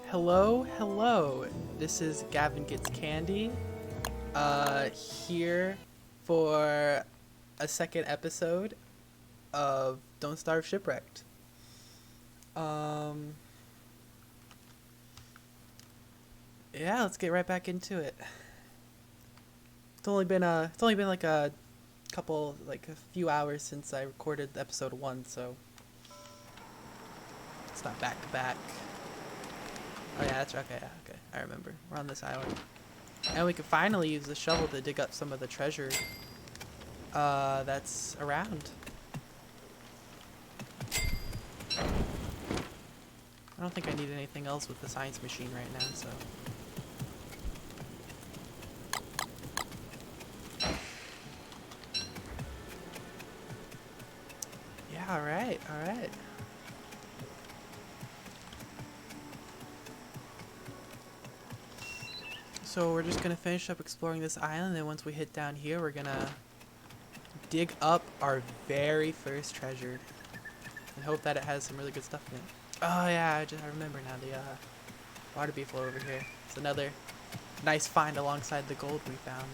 Hello, hello. This is Gavin Gets Candy. Here for a second episode of Don't Starve Shipwrecked. Um, yeah, let's get right back into it. It's only been like a a few hours since I recorded episode 1, so it's not back to back. Oh yeah, that's okay. Yeah, okay. I remember. We're on this island. And we can finally use the shovel to dig up some of the treasure that's around. I don't think I need anything else with the science machine right now, so. Yeah, alright, alright. So we're just gonna finish up exploring this island, and once we hit down here, we're gonna dig up our very first treasure. And hope that it has some really good stuff in it. Oh yeah, I remember now, the water beetle over here. It's another nice find alongside the gold we found.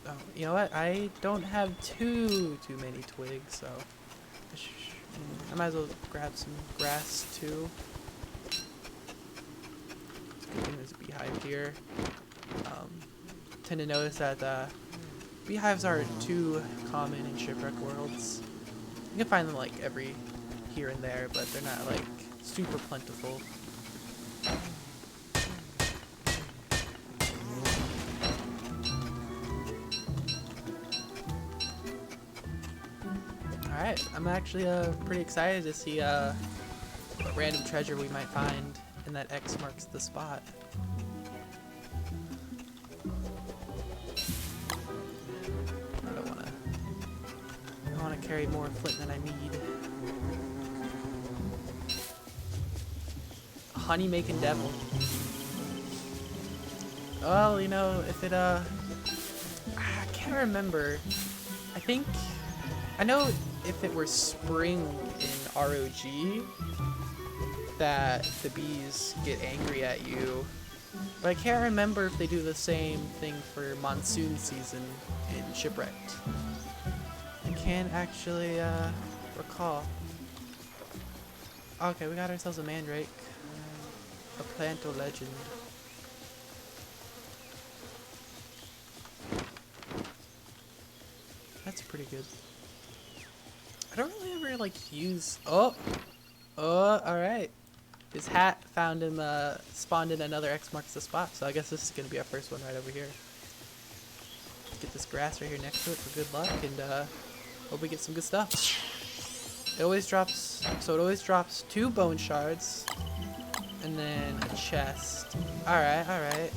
Oh, you know what? I don't have too many twigs, so I might as well grab some grass too. It's a good thing there's a beehive here. Tend to notice that beehives aren't too common in shipwreck worlds. You can find them like every here and there, but they're not like super plentiful. Alright, I'm actually pretty excited to see what random treasure we might find in that X marks the spot. I don't wanna carry more flint than I need. Honey making devil. Well, you know, if it I can't remember. I know if it were spring in ROG that the bees get angry at you, but I can't remember if they do the same thing for monsoon season in Shipwrecked. I can't actually recall. Okay, we got ourselves a mandrake. A planto legend. That's pretty good. I don't really ever like use. Oh, alright. His hat found him, spawned in another X marks the spot, so I guess this is gonna be our first one right over here. Get this grass right here next to it for good luck, and hope we get some good stuff. It always drops, so it always drops 2 bone shards, and then a chest. Alright, alright.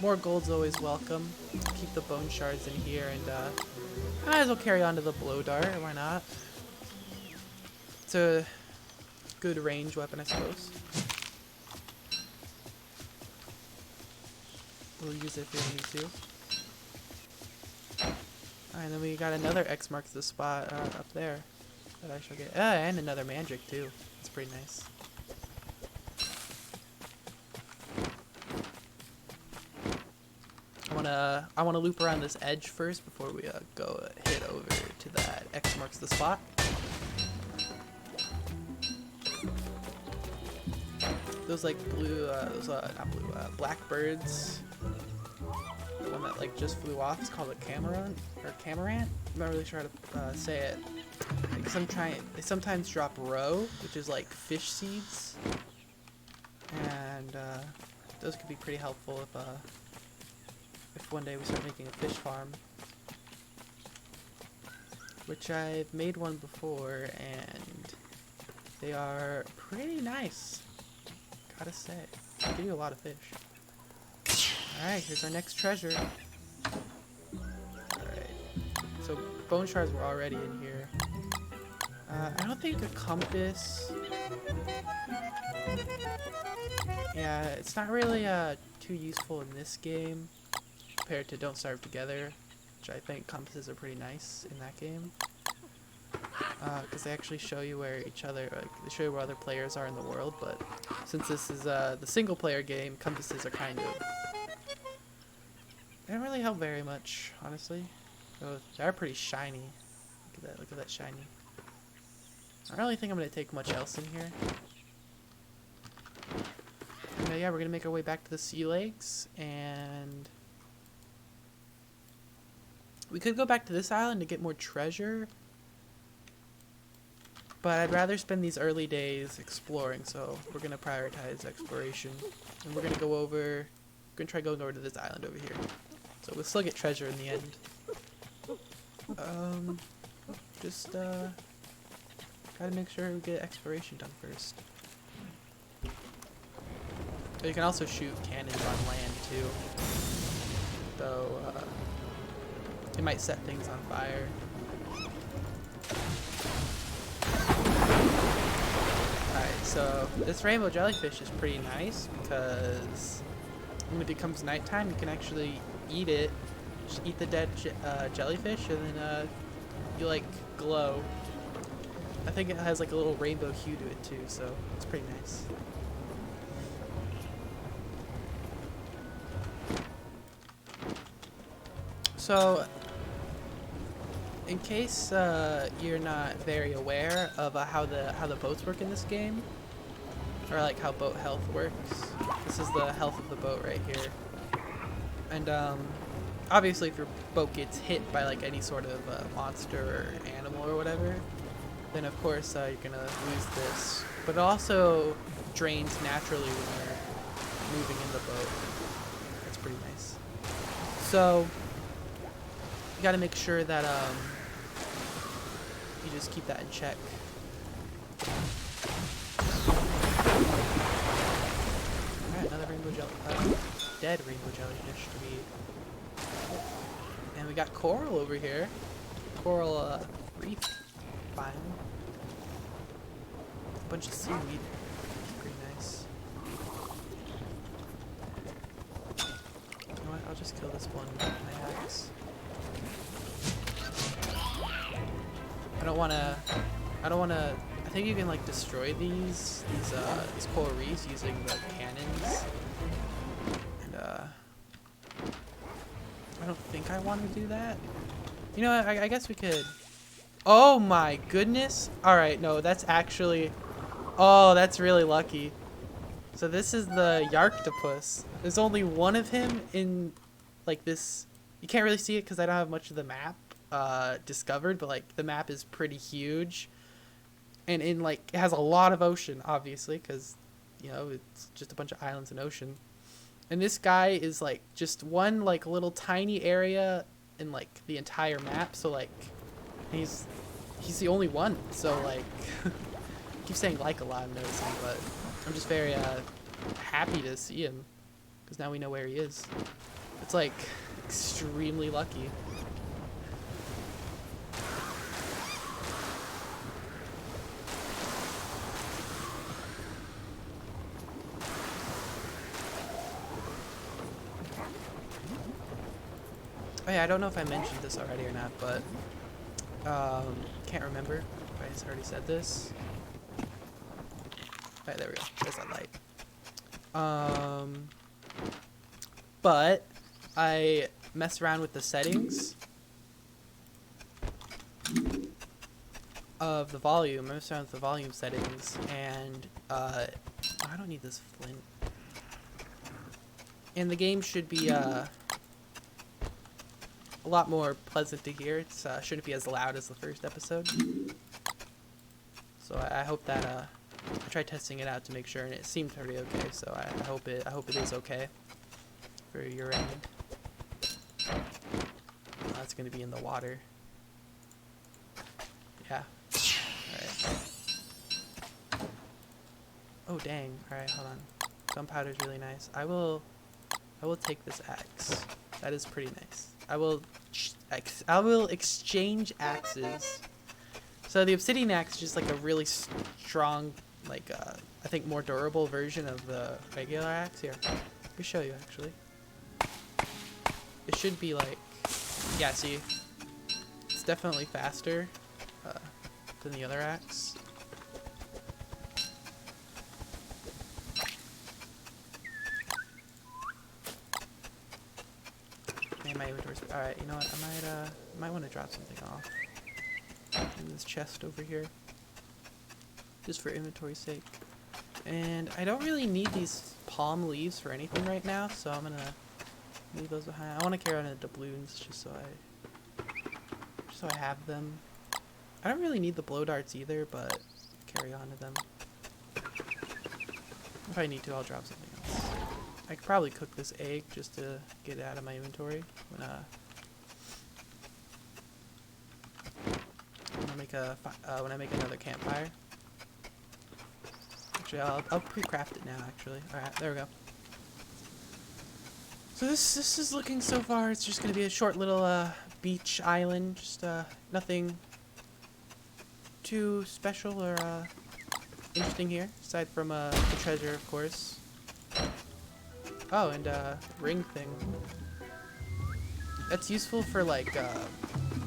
More gold's always welcome. Keep the bone shards in here, and I might as well carry on to the blow dart, why not? It's a good range weapon, I suppose. We'll use it if we need to. Alright, and then we got another X marks the spot up there that I shall get. And another mandrake too. It's pretty nice. I wanna loop around this edge first before we go hit over to that X marks the spot. Those like blue, not blue, blackbirds. The one that like just flew off is called a cameron or camarant. I'm not really sure how to say it. They sometimes drop roe, which is like fish seeds, and those could be pretty helpful if one day we start making a fish farm. Which I've made one before, and they are pretty nice. Gotta say, they give you a lot of fish. Alright, here's our next treasure. Alright, so bone shards were already in here. I don't think a compass. Yeah, it's not really too useful in this game compared to Don't Starve Together, which I think compasses are pretty nice in that game. because they actually show you where they show you where other players are in the world. But since this is the single player game, compasses are kind of, they don't really help very much, honestly. Oh, they are pretty shiny. Look at that shiny. I don't really think I'm gonna take much else in here. And, yeah, we're gonna make our way back to the sea lakes, and we could go back to this island to get more treasure. But I'd rather spend these early days exploring, so we're going to prioritize exploration. And we're going to try going over to this island over here. So we'll still get treasure in the end. Gotta make sure we get exploration done first. So you can also shoot cannons on land too. Though, it might set things on fire. So this rainbow jellyfish is pretty nice because when it becomes nighttime, you can actually eat it. Just eat the dead jellyfish, and then you like glow. I think it has like a little rainbow hue to it too, so it's pretty nice. So, in case you're not very aware of how the boats work in this game, or like how boat health works, this is the health of the boat right here. And obviously, if your boat gets hit by like any sort of monster or animal or whatever, then of course you're gonna lose this. But it also drains naturally when you're moving in the boat. That's pretty nice. So you gotta make sure that you just keep that in check. Alright, another dead rainbow jellyfish to be. And we got coral over here. Coral reef biome. A bunch of seaweed. Pretty nice. You know what? I'll just kill this one with my axe. I don't wanna. I think you can like destroy these coral reefs using the cannons. And I don't think I want to do that. You know, I guess we could. Oh my goodness! All right, no, that's actually. Oh, that's really lucky. So this is the Yarktopus. There's only one of him in like this. You can't really see it because I don't have much of the map discovered, but like the map is pretty huge, and in like it has a lot of ocean, obviously, because you know it's just a bunch of islands and ocean. And this guy is like just one like little tiny area in like the entire map, so like he's the only one. So like I keep saying like a lot, I'm noticing, but I'm just very happy to see him because now we know where he is. It's like extremely lucky. Oh yeah, I don't know if I mentioned this already or not, but can't remember if I already said this. Alright, there we go. There's that light. But I messed around with the settings of the volume. I messed around with the volume settings, and I don't need this flint. And the game should be a lot more pleasant to hear. It shouldn't be as loud as the first episode. So I hope that I tried testing it out to make sure, and it seemed pretty okay. So I hope it is okay for your end. That's gonna be in the water. Yeah. All right. Oh dang! All right, hold on. Gunpowder is really nice. I will take this axe. That is pretty nice. I will exchange axes. So the obsidian axe is just like a really strong, like I think more durable version of the regular axe. Here, let me show you actually. It should be like, yeah. See, it's definitely faster. than the other axe. Man, my inventory's... Alright, you know what? I might want to drop something off. In this chest over here. Just for inventory's sake. And I don't really need these palm leaves for anything right now, so I'm gonna leave those behind. I want to carry on the doubloons just so I have them. I don't really need the blow darts either, but carry on to them. If I need to, I'll drop something else. I could probably cook this egg just to get it out of my inventory when I make another campfire. Actually, I'll pre-craft it now. Actually, all right, there we go. So this is looking so far. It's just gonna be a short little beach island. Just nothing too special or interesting here, aside from the treasure, of course. Oh, and ring thing. That's useful for like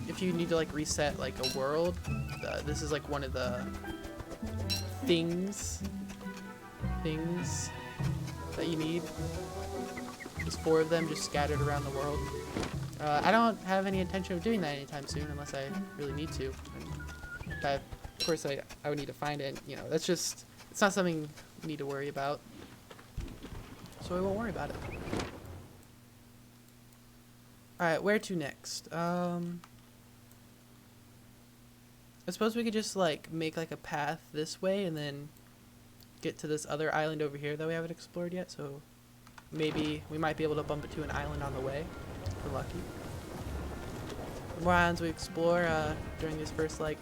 if you need to like reset like a world. This is like one of the things that you need. There's 4 of them just scattered around the world. I don't have any intention of doing that anytime soon unless I really need to. But of course I would need to find it. You know, that's just, it's not something you need to worry about. So I won't worry about it. Alright, where to next? I suppose we could just like make like a path this way and then get to this other island over here that we haven't explored yet, so maybe we might be able to bump into an island on the way if we're lucky. The more islands we explore during these first like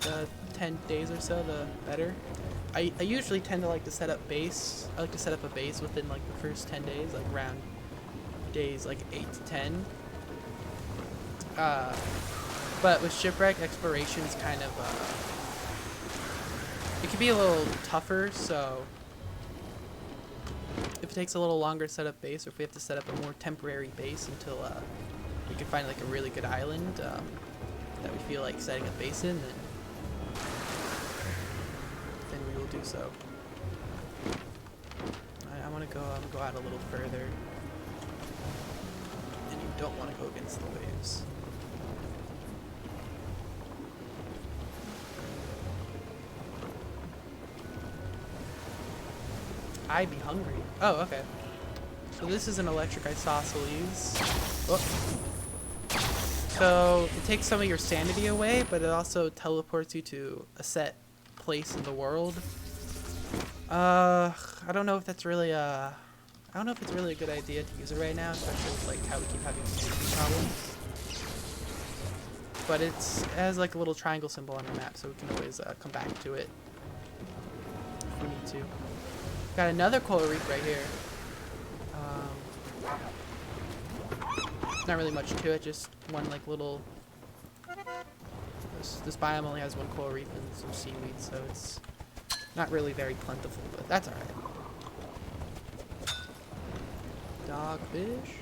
10 days or so, the better. I usually tend to like to set up base. I like to set up a base within like the first 10 days, like around days like 8 to 10. But with Shipwrecked, exploration is kind of it can be a little tougher, so if it takes a little longer to set up base, or if we have to set up a more temporary base until we can find like a really good island that we feel like setting a base in, then we will do so. I want to go out a little further, and you don't want to go against the waves. I'd be hungry. Oh, okay. So this is an electric isosceles. Oh. So it takes some of your sanity away, but it also teleports you to a set place in the world. I don't know if that's really I don't know if it's really a good idea to use it right now, especially with like how we keep having safety problems. But it has like a little triangle symbol on our map, so we can always come back to it if we need to. Got another coral reef right here. Not really much to it, just one like little... This biome only has one coral reef and some seaweed, so it's not really very plentiful, but that's alright. Dogfish.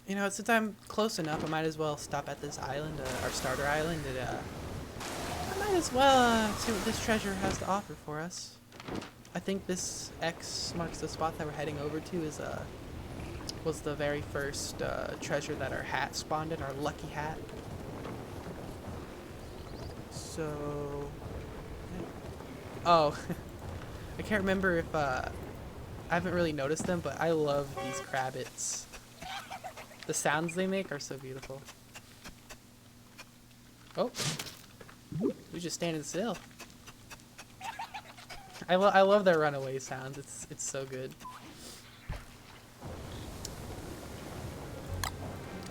You know, since I'm close enough, I might as well stop at this island, our starter island, and I might as well see what this treasure has to offer for us. I think this X marks the spot that we're heading over to was the very first treasure that our hat spawned in, our lucky hat. So... Oh, I can't remember if, I haven't really noticed them, but I love these crabbits. The sounds they make are so beautiful. Oh, we just standing still. I love their runaway sounds. It's so good.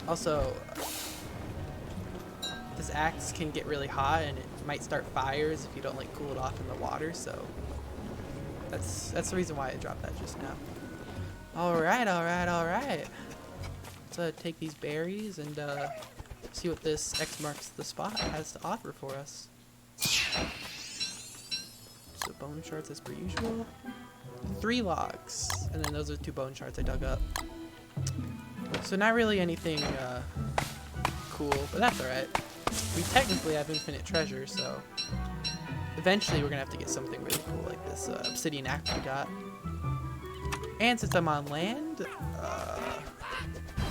Also, this axe can get really hot and it might start fires if you don't like cool it off in the water. So that's the reason why I dropped that just now. All right. Let's take these berries and see what this X marks the spot has to offer for us. So bone shards as per usual. 3 logs. And then those are 2 bone shards I dug up. So not really anything cool, but that's alright. We technically have infinite treasure, so eventually we're gonna have to get something really cool like this obsidian axe we got. And since I'm on land,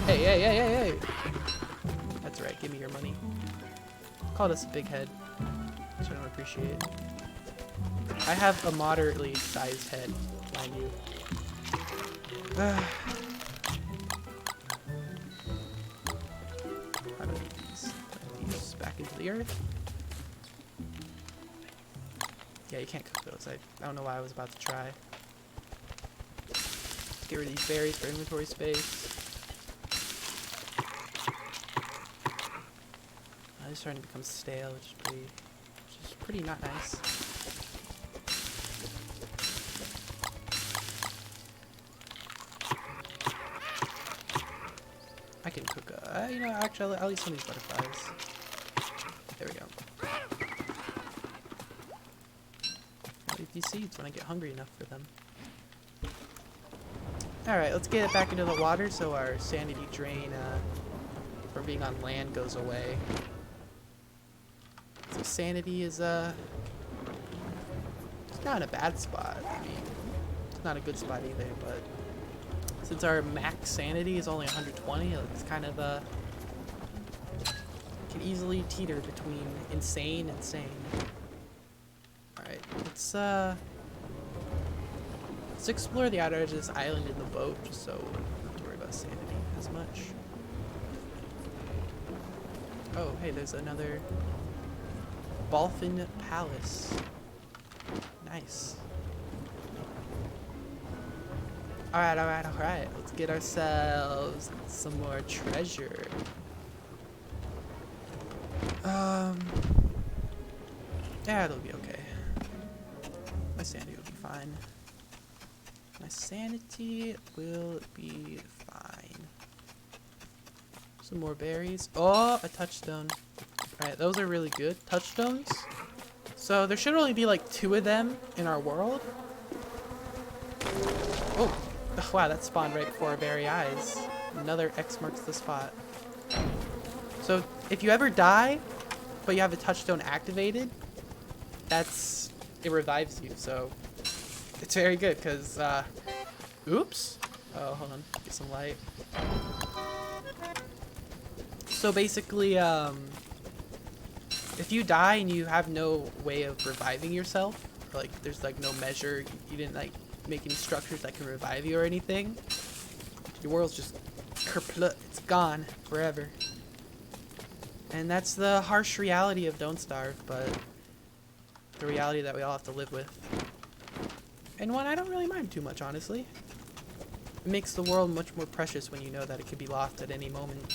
hey. That's right, give me your money. Called us a big head, which I don't appreciate. I have a moderately sized head, mind you. How do these back into the earth? Yeah, you can't cook those. I don't know why I was about to try. Get rid of these berries for inventory space. It's starting to become stale, which is pretty not nice. I can cook, you know, actually, I'll eat some of these butterflies. There we go. I'll eat these seeds when I get hungry enough for them. Alright, let's get it back into the water so our sanity drain from being on land goes away. So sanity is, it's not in a bad spot. I mean, it's not a good spot either, but since our max sanity is only 120, it's kind of, can easily teeter between insane and sane. Alright, let's explore the outer edge of this island in the boat, just so we don't have to worry about sanity as much. Oh, hey, there's another Dolphin Palace. Nice. Alright. Let's get ourselves some more treasure. Yeah, it'll be okay. My sanity will be fine. My sanity will be fine. Some more berries. Oh, a touchstone. Alright, those are really good. Touchstones. So there should only be like 2 of them in our world. Oh, wow, that spawned right before our very eyes. Another X marks the spot. So if you ever die, but you have a touchstone activated, it revives you. So it's very good because, oops. Oh, hold on, get some light. So basically, if you die and you have no way of reviving yourself, like there's like no measure, you didn't like make any structures that can revive you or anything, your world's just kerplut, it's gone forever. And that's the harsh reality of Don't Starve, but the reality that we all have to live with. And one I don't really mind too much, honestly. It makes the world much more precious when you know that it could be lost at any moment.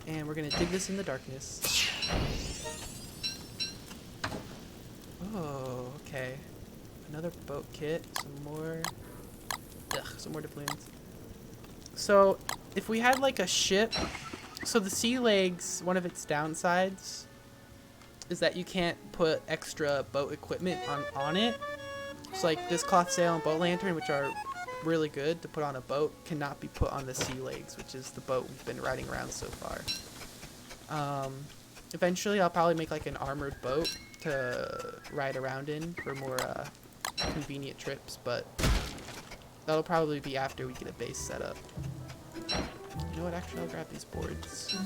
And we're gonna dig this in the darkness. Oh, okay. Another boat kit, some more doubloons. So, if we had like a ship, so the sea legs, one of its downsides is that you can't put extra boat equipment on it. So like this cloth sail and boat lantern, which are really good to put on a boat, cannot be put on the sea legs, which is the boat we've been riding around so far. Eventually I'll probably make like an armored boat to ride around in for more convenient trips, but that'll probably be after we get a base set up. You know what, actually I'll grab these boards.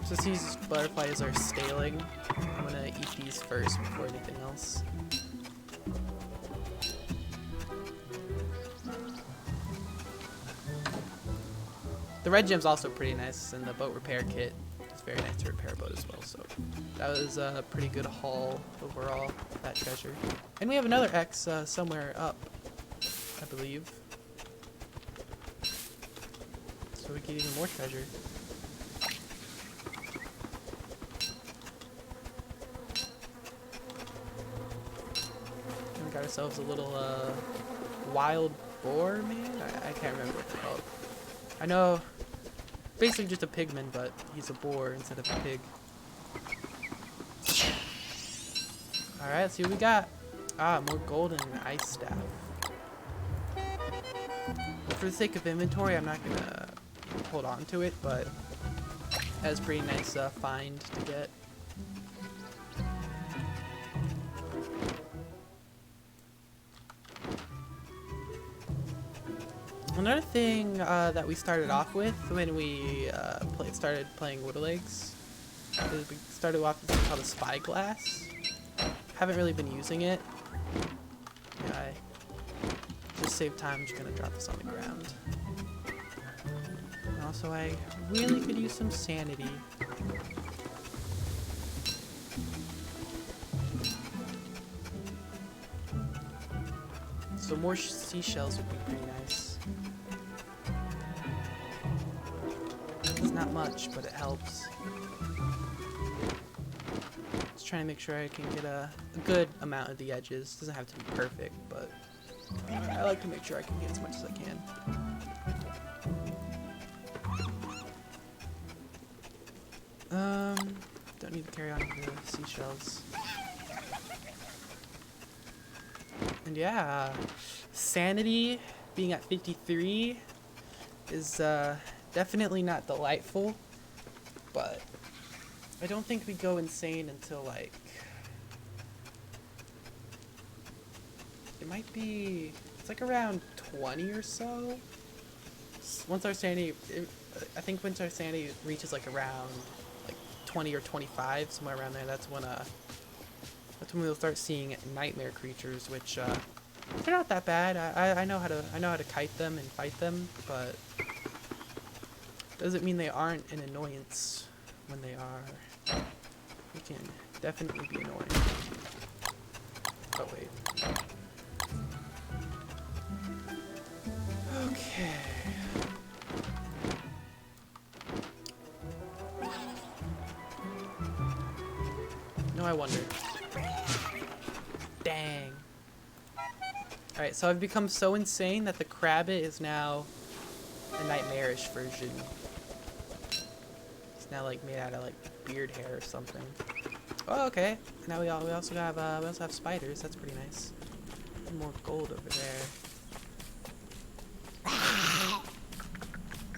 So these butterflies are staling. I'm gonna eat these first before anything else. The red gem's also pretty nice, and the boat repair kit is very nice to repair a boat as well. So that was a pretty good haul overall, that treasure. And we have another X somewhere up, I believe. So we get even more treasure. And we got ourselves a little wild boar, man? I can't remember what they're called. I know, basically just a pigman, but he's a boar instead of a pig. Alright, let's see what we got. Ah, more gold and an ice staff. For the sake of inventory, I'm not gonna hold on to it, but that's a pretty nice find to get. Another thing that we started off with when we started playing Little Legs is we started off with something called a spyglass. Haven't really been using it. Yeah, I just save time. I'm just gonna drop this on the ground. And also, I really could use some sanity. So more seashells would be pretty nice. It's not much, but it helps. Just trying to make sure I can get a good amount of the edges. Doesn't have to be perfect, but I like to make sure I can get as much as I can. Don't need to carry on with the seashells. And yeah, sanity being at 53 is definitely not delightful, but I don't think we go insane until like, it might be, it's like around 20 or so. Once our sanity, I think once our sanity reaches like around like 20 or 25, somewhere around there, that's when we'll start seeing nightmare creatures, which they're not that bad. I know how to kite them and fight them, but doesn't mean they aren't an annoyance when they are. They can definitely be annoying. Oh wait. Okay. No, I wonder. Dang. Alright, so I've become so insane that the Crabbit is now a nightmarish version. It's now like made out of like beard hair or something. Oh, okay. Now we also have spiders. That's pretty nice. More gold over there.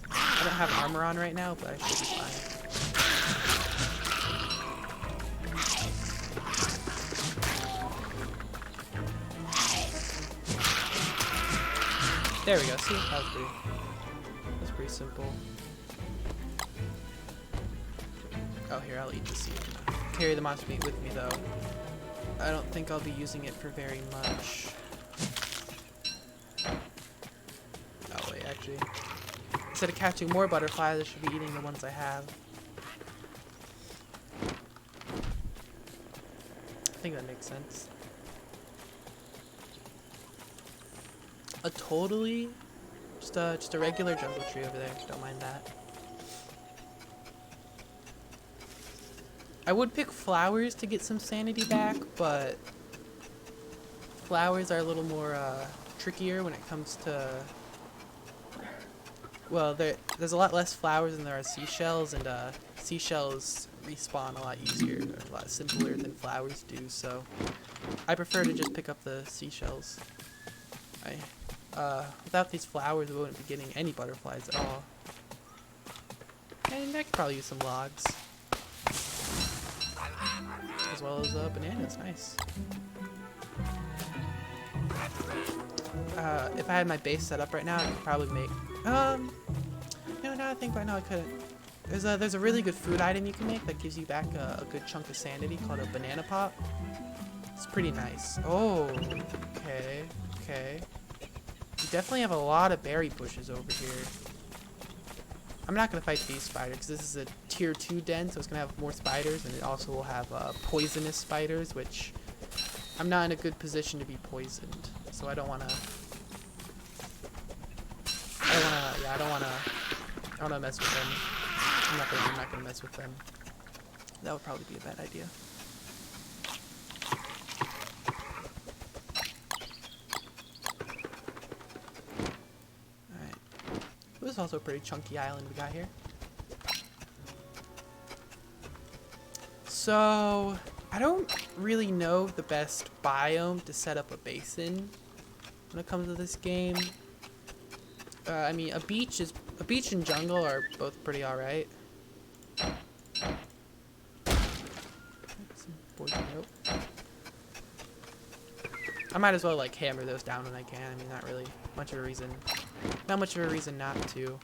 I don't have armor on right now, but I should be fine. There we go. See, that was pretty simple. Oh, here, I'll eat the seed. Carry the monster meat with me, though. I don't think I'll be using it for very much. Oh, wait, actually. Instead of catching more butterflies, I should be eating the ones I have. I think that makes sense. Just a regular jungle tree over there. Don't mind that. I would pick flowers to get some sanity back, but flowers are a little more trickier when it comes to. Well, there's a lot less flowers than there are seashells, and seashells respawn a lot easier, or a lot simpler than flowers do. So I prefer to just pick up the seashells. Without these flowers, we wouldn't be getting any butterflies at all. And I could probably use some logs. As well as bananas, nice. If I had my base set up right now, I could probably make, no, now I think right now I couldn't. There's a really good food item you can make that gives you back a good chunk of sanity called a banana pop. It's pretty nice. Oh, okay. You definitely have a lot of berry bushes over here. I'm not going to fight these spiders because this is a tier 2 den, so it's going to have more spiders, and it also will have poisonous spiders, which I'm not in a good position to be poisoned. So I don't want to mess with them. I'm not going to mess with them. That would probably be a bad idea. This is also a pretty chunky island we got here. So, I don't really know the best biome to set up a base in when it comes to this game. I mean, a beach and jungle are both pretty alright. Some poison rope. I might as well like hammer those down when I can. I mean, not really much of a reason. Not much of a reason not to.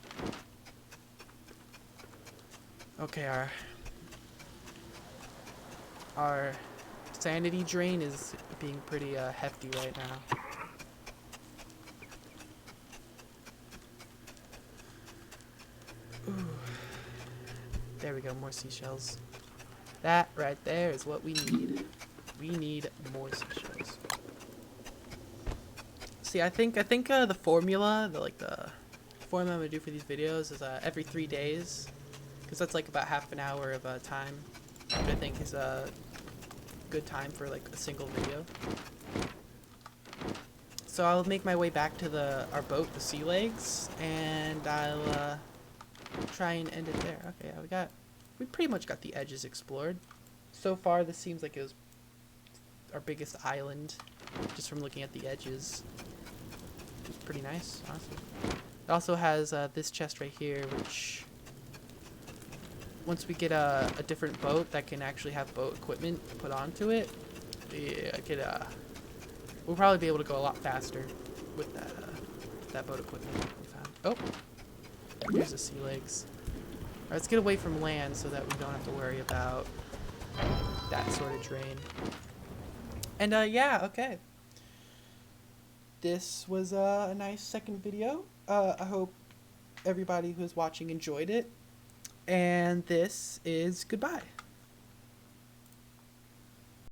Okay, our sanity drain is being pretty hefty right now. Ooh. There we go, more seashells. That right there is what we need. We need more seashells. See, I think the formula, the formula I'm gonna do for these videos is every 3 days, because that's like about half an hour of time, which I think is a good time for like a single video. So I'll make my way back to our boat, the Sea Legs, and I'll try and end it there. Okay, yeah, we pretty much got the edges explored. So far, this seems like it was our biggest island, just from looking at the edges. It's pretty nice, honestly. It also has this chest right here, which once we get a different boat that can actually have boat equipment put onto it, we'll probably be able to go a lot faster with that boat equipment we found. Oh, here's the Sea Legs. Alright, let's get away from land so that we don't have to worry about that sort of drain. And yeah, okay. This was a nice second video. I hope everybody who's watching enjoyed it. And this is goodbye.